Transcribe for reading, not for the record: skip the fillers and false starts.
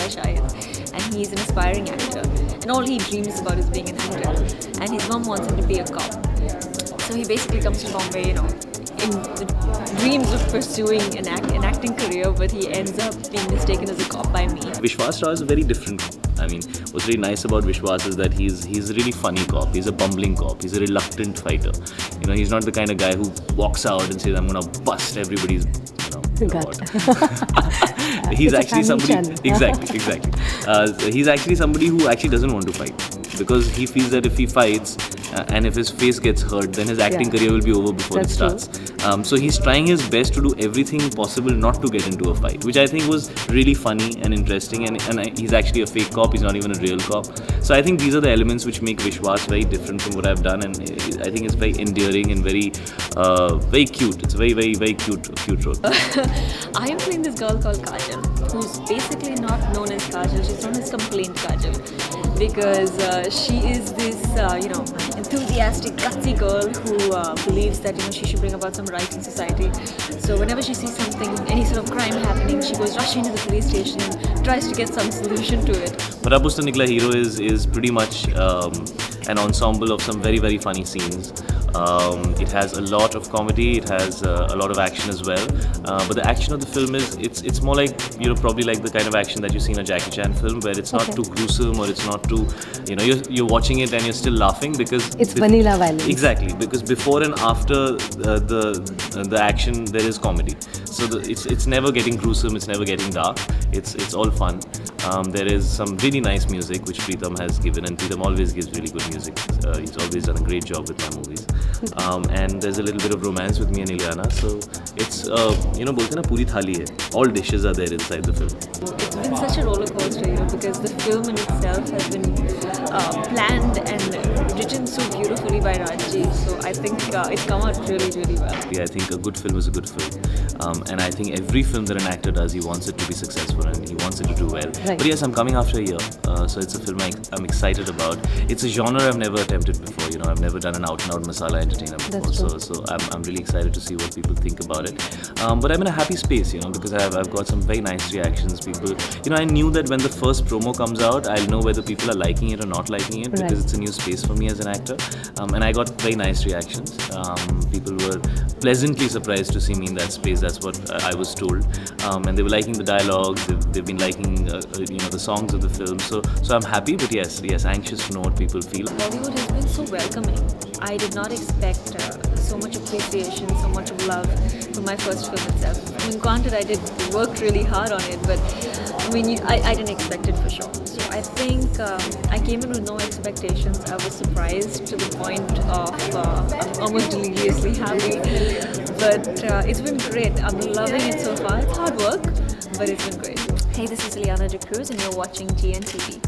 by Shahid, and he's an aspiring actor, and all he dreams about is being an actor. And his mom wants him to be a cop. So he basically comes to Bombay, in the dreams of pursuing an acting career, but he ends up being mistaken as a cop by me. Vishwas Rao is a very different cop. I mean, what's really nice about Vishwas is that he's a really funny cop. He's a bumbling cop. He's a reluctant fighter. He's not the kind of guy who walks out and says, "I'm gonna bust everybody's." He's It's a actually family somebody. channel. Exactly. He's actually somebody who actually doesn't want to fight, because he feels that if he fights and if his face gets hurt, then his acting career will be over before That's it starts. So he's trying his best to do everything possible not to get into a fight, which I think was really funny and interesting. And he's actually a fake cop. He's not even a real cop. So I think these are the elements which make Vishwas very different from what I've done, and I think it's very endearing and very cute. It's a very, very, very cute role. I am playing this girl called Kajal, who's basically not known as Kajal. She's known as Complaint Kajal, because she is this, enthusiastic, gutsy girl who believes that she should bring about some rights in society. So whenever she sees something, any sort of crime happening, she goes rushing to the police station and tries to get some solution to it. Parapusta Nikla Hero is pretty much an ensemble of some very, very funny scenes. It has a lot of comedy, it has a lot of action as well. But the action of the film it's more like, probably like the kind of action that you see in a Jackie Chan film, where it's not too gruesome, or it's not too, you're watching it and you're still laughing, because It's vanilla violence. Exactly, because before and after the action there is comedy. So it's never getting gruesome, it's never getting dark. It's all fun. There is some really nice music which Preetham has given, and Preetham always gives really good music. He's always done a great job with my movies. And there's a little bit of romance with me and Ileana. So it's bolte na puri thali hai. All dishes are there inside the film. It's been such a roller coaster, because the film in itself has been planned and written so beautifully by Rajji. So I think it's come out really, really well. I think a good film is a good film. And I think every film that an actor does, he wants it to be successful and he wants it to do well. Right. But yes, I'm coming after a year. So it's a film I'm excited about. It's a genre I've never attempted before. I've never done an out-and-out masala entertainer before. That's true. So I'm really excited to see what people think about it. But I'm in a happy space, because I've got some very nice reactions. People, I knew that when the first promo comes out, I'll know whether people are liking it or not liking it, because it's a new space for me as an actor. And I got very nice reactions. People were pleasantly surprised to see me in that space. That's what I was told. And they were liking the dialogues. They've been liking the songs of the film. So I'm happy, but yes, anxious to know what people feel. Bollywood has been so welcoming. I did not expect so much appreciation, so much of love for my first film itself. Granted, I did work really hard on it, but I didn't expect it for sure. So I think I came in with no expectations. I was surprised to the point of almost deliriously happy. But it's been great. I'm loving it so far. It's hard work, but it's been great. Hey, this is Ileana D'Cruz, and you're watching GNTV.